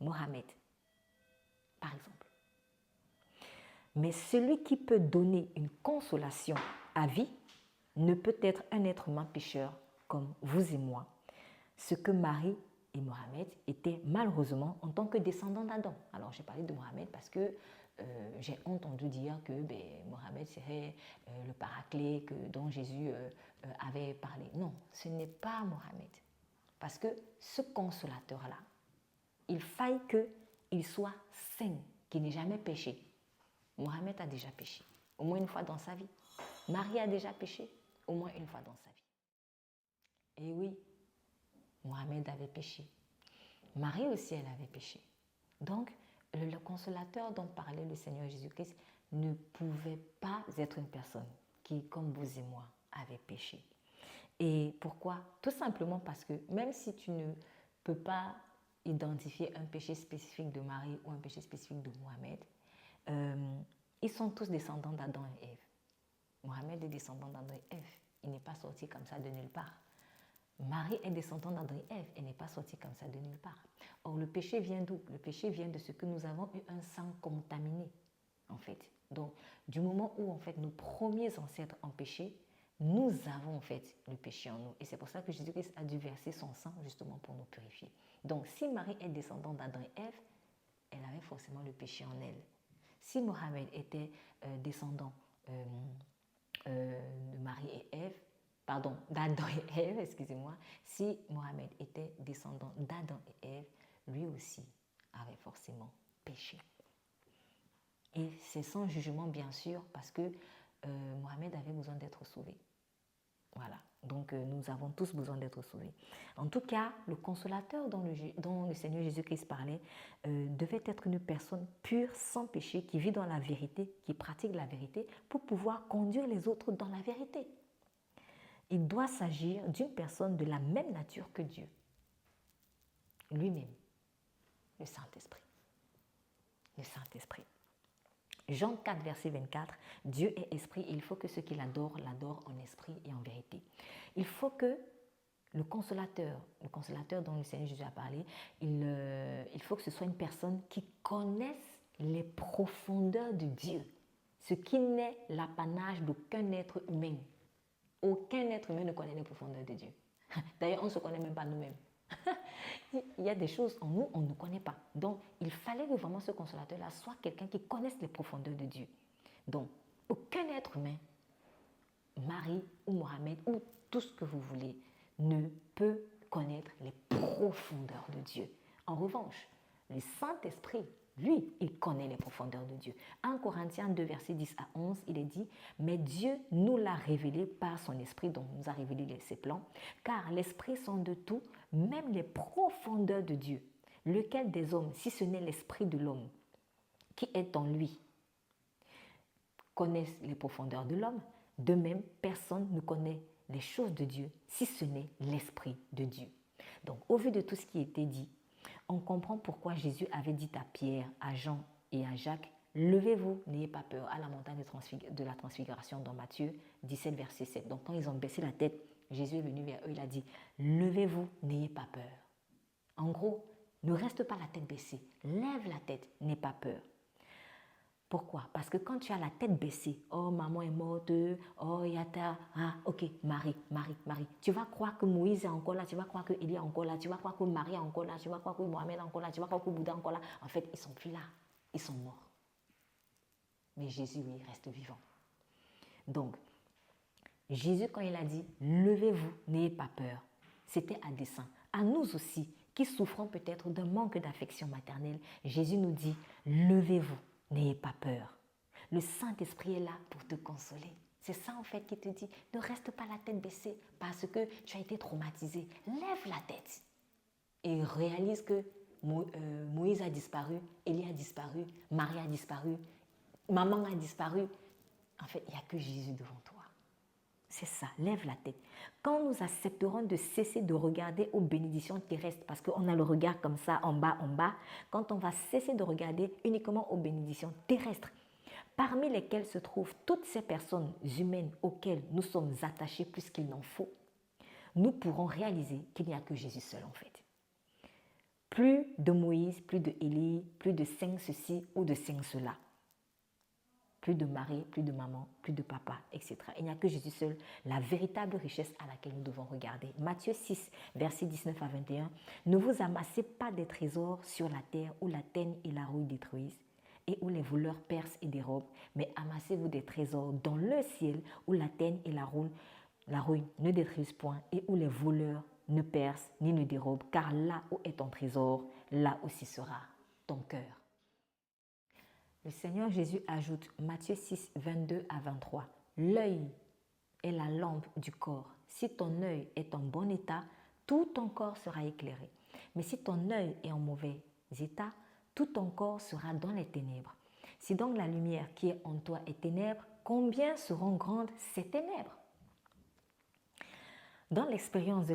Mohamed, par exemple. Mais celui qui peut donner une consolation à vie ne peut être un être humain pécheur comme vous et moi, ce que Marie et Mohamed étaient malheureusement en tant que descendants d'Adam. Alors j'ai parlé de Mohamed parce que j'ai entendu dire que Mohamed serait le paraclet dont Jésus avait parlé. Non, ce n'est pas Mohamed. Parce que ce consolateur-là, il faille qu'il soit saint, qu'il n'ait jamais péché. Mohamed a déjà péché, au moins une fois dans sa vie. Marie a déjà péché, au moins une fois dans sa vie. Et oui, Mohamed avait péché. Marie aussi, elle avait péché. Donc, le consolateur dont parlait le Seigneur Jésus-Christ ne pouvait pas être une personne qui, comme vous et moi, avait péché. Et pourquoi? Tout simplement parce que même si tu ne peux pas identifier un péché spécifique de Marie ou un péché spécifique de Mohamed, ils sont tous descendants d'Adam et Ève. Mohamed est descendant d'Adam et Ève. Il n'est pas sorti comme ça de nulle part. Marie est descendante d'Adam et Ève. Elle n'est pas sortie comme ça de nulle part. Or, le péché vient d'où? Le péché vient de ce que nous avons eu un sang contaminé, en fait. Donc, du moment où, en fait, nos premiers ancêtres ont péché, nous avons, en fait, le péché en nous. Et c'est pour ça que Jésus-Christ a dû verser son sang, justement, pour nous purifier. Donc, si Marie est descendante d'Adam et Ève, elle avait forcément le péché en elle. Si Mohamed était descendant de Marie et Ève, pardon, d'Adam et Ève, excusez-moi, si Mohamed était descendant d'Adam et Ève, lui aussi avait forcément péché. Et c'est sans jugement, bien sûr, parce que Mohamed avait besoin d'être sauvé. Voilà, donc nous avons tous besoin d'être sauvés. En tout cas, le consolateur dont le Seigneur Jésus-Christ parlait devait être une personne pure, sans péché, qui vit dans la vérité, qui pratique la vérité, pour pouvoir conduire les autres dans la vérité. Il doit s'agir d'une personne de la même nature que Dieu, lui-même, le Saint-Esprit. Le Saint-Esprit. Jean 4, verset 24, Dieu est esprit et il faut que ceux qui l'adorent en esprit et en vérité. Il faut que le consolateur dont le Seigneur Jésus a parlé, il faut que ce soit une personne qui connaisse les profondeurs de Dieu, ce qui n'est l'apanage d'aucun être humain. Aucun être humain ne connaît les profondeurs de Dieu. D'ailleurs, on ne se connaît même pas nous-mêmes. Il y a des choses en nous, on ne connaît pas. Donc, il fallait que vraiment ce consolateur-là soit quelqu'un qui connaisse les profondeurs de Dieu. Donc, aucun être humain, Marie ou Mohamed ou tout ce que vous voulez, ne peut connaître les profondeurs de Dieu. En revanche, le Saint-Esprit, lui, il connaît les profondeurs de Dieu. 1 Corinthiens 2, versets 10 à 11, il est dit « Mais Dieu nous l'a révélé par son Esprit, donc nous a révélé ses plans, car l'Esprit sonde tout, même les profondeurs de Dieu. Lequel des hommes, si ce n'est l'Esprit de l'homme, qui est en lui, connaissent les profondeurs de l'homme, de même, personne ne connaît les choses de Dieu, si ce n'est l'Esprit de Dieu. » Donc, au vu de tout ce qui a été dit, on comprend pourquoi Jésus avait dit à Pierre, à Jean et à Jacques, « Levez-vous, n'ayez pas peur » à la montagne de la transfiguration dans Matthieu 17, verset 7. Donc, quand ils ont baissé la tête, Jésus est venu vers eux, il a dit, « Levez-vous, n'ayez pas peur. » En gros, ne reste pas la tête baissée, lève la tête, n'aie pas peur. Pourquoi? Parce que quand tu as la tête baissée, oh maman est morte, oh yata, ah ok, Marie, Marie, Marie. Tu vas croire que Moïse est encore là, tu vas croire que Élie est encore là, tu vas croire que Marie est encore là, tu vas croire que Mohamed est encore là, tu vas croire que Bouddha est encore là. En fait, ils sont plus là, ils sont morts. Mais Jésus, lui, reste vivant. Donc, Jésus, quand il a dit « Levez-vous, n'ayez pas peur », c'était à dessein. À nous aussi, qui souffrons peut-être d'un manque d'affection maternelle, Jésus nous dit « Levez-vous, n'ayez pas peur ». Le Saint-Esprit est là pour te consoler. C'est ça en fait qui te dit « Ne reste pas la tête baissée parce que tu as été traumatisé. Lève la tête et réalise que Moïse a disparu, Élie a disparu, Marie a disparu, maman a disparu. En fait, il n'y a que Jésus devant toi. C'est ça, lève la tête. Quand nous accepterons de cesser de regarder aux bénédictions terrestres, parce qu'on a le regard comme ça, en bas, quand on va cesser de regarder uniquement aux bénédictions terrestres, parmi lesquelles se trouvent toutes ces personnes humaines auxquelles nous sommes attachés plus qu'il n'en faut, nous pourrons réaliser qu'il n'y a que Jésus seul en fait. Plus de Moïse, plus de Élie, plus de 5 ceci ou de 5 cela. Plus de mari, plus de maman, plus de papa, etc. Il n'y a que Jésus seul, la véritable richesse à laquelle nous devons regarder. Matthieu 6, versets 19 à 21. Ne vous amassez pas des trésors sur la terre où la teigne et la rouille détruisent et où les voleurs percent et dérobent, mais amassez-vous des trésors dans le ciel où la teigne et la rouille ne détruisent point et où les voleurs ne percent ni ne dérobent, car là où est ton trésor, là aussi sera ton cœur. Le Seigneur Jésus ajoute, Matthieu 6, 22 à 23, « L'œil est la lampe du corps. Si ton œil est en bon état, tout ton corps sera éclairé. Mais si ton œil est en mauvais état, tout ton corps sera dans les ténèbres. Si donc la lumière qui est en toi est ténèbre, combien seront grandes ces ténèbres ?» Dans l'expérience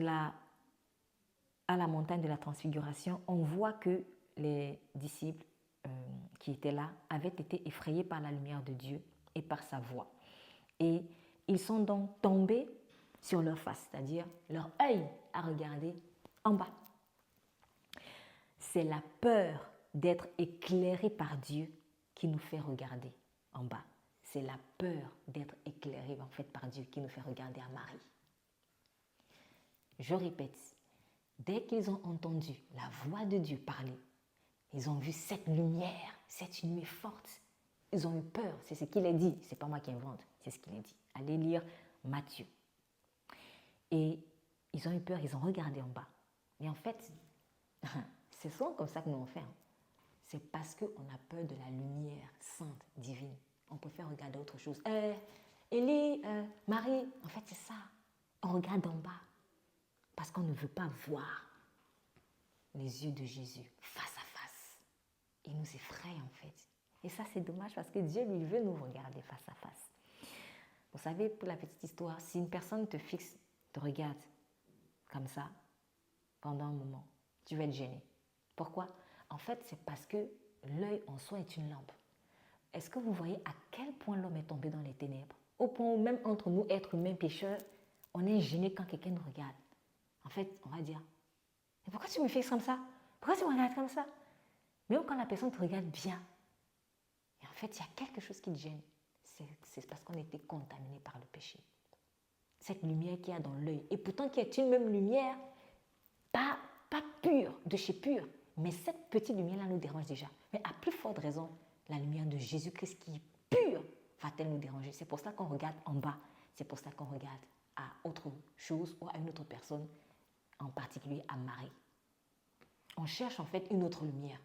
à la montagne de la transfiguration, on voit que les disciples qui étaient là avaient été effrayés par la lumière de Dieu et par sa voix. Et ils sont donc tombés sur leur face, c'est-à-dire leur œil a regardé en bas. C'est la peur d'être éclairé par Dieu qui nous fait regarder en bas. C'est la peur d'être éclairé en fait par Dieu qui nous fait regarder à Marie. Je répète, dès qu'ils ont entendu la voix de Dieu parler, ils ont vu cette lumière, cette lumière forte. Ils ont eu peur, c'est ce qu'il a dit. Ce n'est pas moi qui invente, c'est ce qu'il a dit. Allez lire Matthieu. Et ils ont eu peur, ils ont regardé en bas. Mais en fait, c'est souvent comme ça que nous on fait. C'est parce qu'on a peur de la lumière sainte, divine. On préfère regarder autre chose. Élie, Marie, en fait c'est ça. On regarde en bas. Parce qu'on ne veut pas voir les yeux de Jésus face à face. Il nous effraie en fait. Et ça c'est dommage parce que Dieu lui veut nous regarder face à face. Vous savez, pour la petite histoire, si une personne te fixe, te regarde comme ça pendant un moment, tu vas être gêné. Pourquoi? En fait, c'est parce que l'œil en soi est une lampe. Est-ce que vous voyez à quel point l'homme est tombé dans les ténèbres? Au point où même entre nous, êtres humains pécheurs, on est gêné quand quelqu'un nous regarde. En fait, on va dire, mais pourquoi tu me fixes comme ça? Pourquoi tu me regardes comme ça? Même quand la personne te regarde bien, et en fait, il y a quelque chose qui te gêne. C'est parce qu'on a été contaminé par le péché. Cette lumière qu'il y a dans l'œil, et pourtant qui est une même lumière, pas pure, de chez pur, mais cette petite lumière-là nous dérange déjà. Mais à plus forte raison, la lumière de Jésus-Christ qui est pure va-t-elle nous déranger? C'est pour ça qu'on regarde en bas, c'est pour ça qu'on regarde à autre chose ou à une autre personne, en particulier à Marie. On cherche en fait une autre lumière.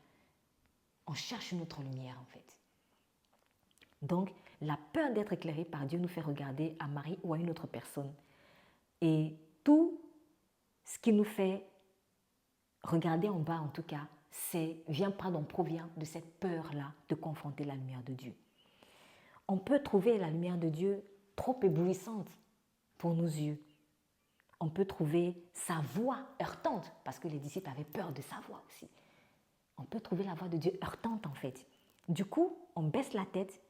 On cherche une autre lumière en fait. Donc, la peur d'être éclairé par Dieu nous fait regarder à Marie ou à une autre personne. Et tout ce qui nous fait regarder en bas en tout cas, provient de cette peur-là de confronter la lumière de Dieu. On peut trouver la lumière de Dieu trop éblouissante pour nos yeux. On peut trouver sa voix heurtante, parce que les disciples avaient peur de sa voix aussi. On peut trouver la voix de Dieu heurtante en fait. Du coup, on baisse la tête,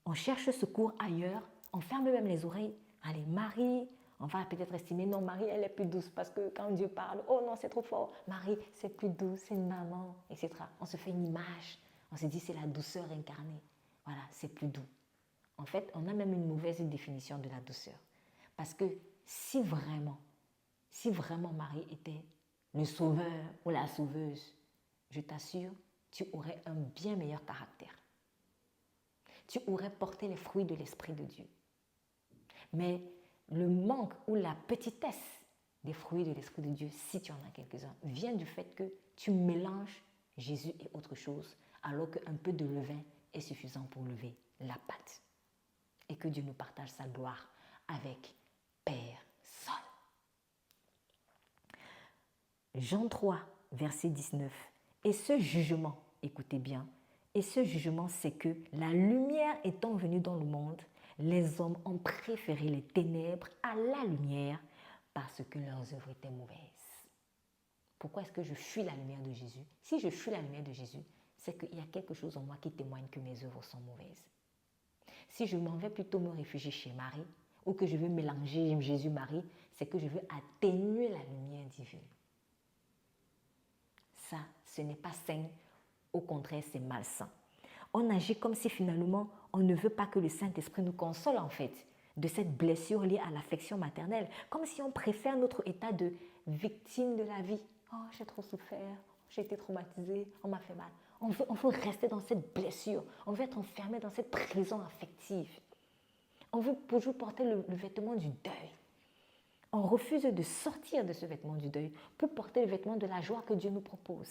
on cherche secours ailleurs, on ferme même les oreilles. Allez, Marie, on va peut-être estimer, non, Marie, elle est plus douce, parce que quand Dieu parle, oh non, c'est trop fort. Marie, c'est plus douce, c'est une maman, etc. On se fait une image, on se dit, c'est la douceur incarnée. Voilà, c'est plus doux. En fait, on a même une mauvaise définition de la douceur. Parce que si vraiment Marie était le sauveur ou la sauveuse, je t'assure, tu aurais un bien meilleur caractère. Tu aurais porté les fruits de l'Esprit de Dieu. Mais le manque ou la petitesse des fruits de l'Esprit de Dieu, si tu en as quelques-uns, vient du fait que tu mélanges Jésus et autre chose, alors qu'un peu de levain est suffisant pour lever la pâte. Et que Dieu nous partage sa gloire avec personne. Jean 3, verset 19. Et ce jugement, écoutez bien, et ce jugement, c'est que la lumière étant venue dans le monde, les hommes ont préféré les ténèbres à la lumière parce que leurs œuvres étaient mauvaises. Pourquoi est-ce que je fuis la lumière de Jésus? Si je fuis la lumière de Jésus, c'est qu'il y a quelque chose en moi qui témoigne que mes œuvres sont mauvaises. Si je m'en vais plutôt me réfugier chez Marie, ou que je veux mélanger Jésus-Marie, c'est que je veux atténuer la lumière divine. Ça, ce n'est pas sain, au contraire, c'est malsain. On agit comme si finalement, on ne veut pas que le Saint-Esprit nous console en fait de cette blessure liée à l'affection maternelle, comme si on préfère notre état de victime de la vie. Oh, j'ai trop souffert, j'ai été traumatisée, on m'a fait mal. On veut rester dans cette blessure, on veut être enfermé dans cette prison affective. On veut toujours porter le vêtement du deuil. On refuse de sortir de ce vêtement du deuil pour porter le vêtement de la joie que Dieu nous propose.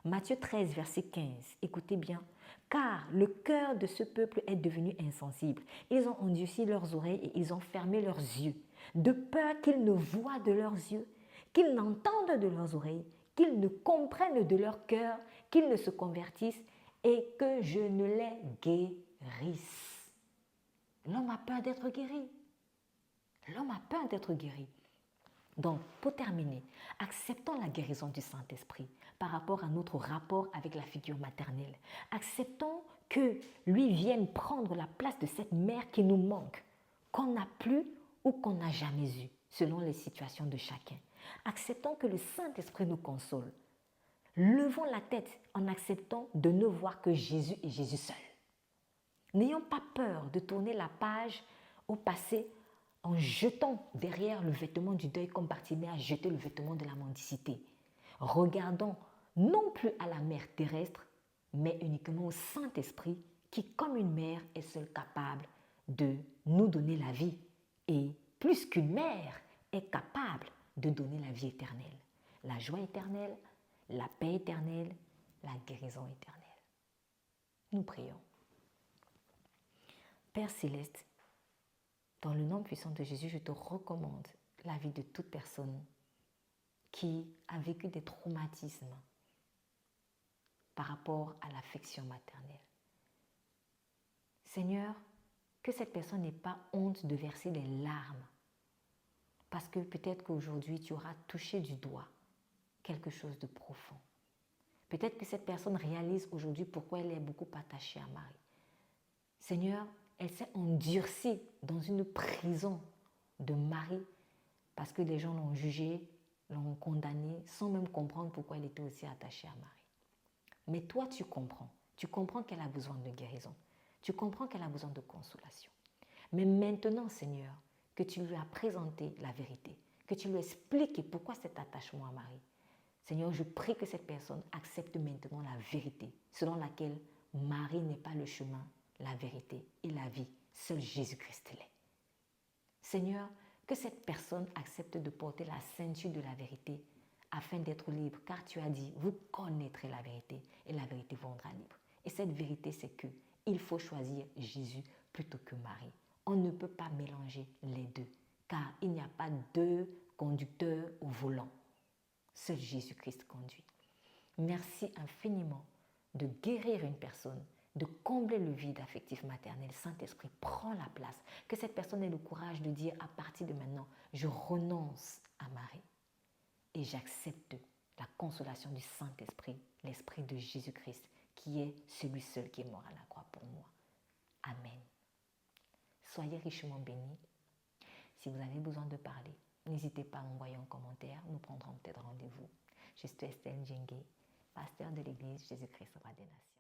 Matthieu 13, verset 15, écoutez bien. Car le cœur de ce peuple est devenu insensible. Ils ont endurci leurs oreilles et ils ont fermé leurs yeux, de peur qu'ils ne voient de leurs yeux, qu'ils n'entendent de leurs oreilles, qu'ils ne comprennent de leur cœur, qu'ils ne se convertissent et que je ne les guérisse. L'homme a peur d'être guéri. L'homme a peur d'être guéri. Donc, pour terminer, acceptons la guérison du Saint-Esprit par rapport à notre rapport avec la figure maternelle. Acceptons que lui vienne prendre la place de cette mère qui nous manque, qu'on n'a plus ou qu'on n'a jamais eue, selon les situations de chacun. Acceptons que le Saint-Esprit nous console. Levons la tête en acceptant de ne voir que Jésus et Jésus seul. N'ayons pas peur de tourner la page au passé en jetant derrière le vêtement du deuil comme Bartimée a jeté le vêtement de la mendicité. Regardons non plus à la mère terrestre, mais uniquement au Saint-Esprit qui, comme une mère, est seule capable de nous donner la vie et, plus qu'une mère, est capable de donner la vie éternelle, la joie éternelle, la paix éternelle, la guérison éternelle. Nous prions. Père céleste, dans le nom puissant de Jésus, je te recommande la vie de toute personne qui a vécu des traumatismes par rapport à l'affection maternelle. Seigneur, que cette personne n'ait pas honte de verser des larmes parce que peut-être qu'aujourd'hui tu auras touché du doigt quelque chose de profond. Peut-être que cette personne réalise aujourd'hui pourquoi elle est beaucoup attachée à Marie. Seigneur, elle s'est endurcie dans une prison de Marie parce que les gens l'ont jugée, l'ont condamnée sans même comprendre pourquoi elle était aussi attachée à Marie. Mais toi, tu comprends qu'elle a besoin de guérison, tu comprends qu'elle a besoin de consolation. Mais maintenant, Seigneur, que tu lui as présenté la vérité, que tu lui as expliqué pourquoi cet attachement à Marie, Seigneur, je prie que cette personne accepte maintenant la vérité, selon laquelle Marie n'est pas le chemin, la vérité et la vie. Seul Jésus-Christ l'est. Seigneur, que cette personne accepte de porter la ceinture de la vérité afin d'être libre, car tu as dit, vous connaîtrez la vérité et la vérité vous rendra libre. Et cette vérité, c'est que il faut choisir Jésus plutôt que Marie. On ne peut pas mélanger les deux, car il n'y a pas deux conducteurs au volant. Seul Jésus-Christ conduit. Merci infiniment de guérir une personne, de combler le vide affectif maternel. Saint-Esprit, prends la place. Que cette personne ait le courage de dire à partir de maintenant, je renonce à Marie et j'accepte la consolation du Saint-Esprit, l'Esprit de Jésus-Christ, qui est celui seul qui est mort à la croix pour moi. Amen. Soyez richement bénis. Si vous avez besoin de parler, n'hésitez pas à m'envoyer un commentaire. Nous prendrons peut-être rendez-vous. Je suis Estelle Djengue, pasteur de l'Église Jésus-Christ Roi des Nations.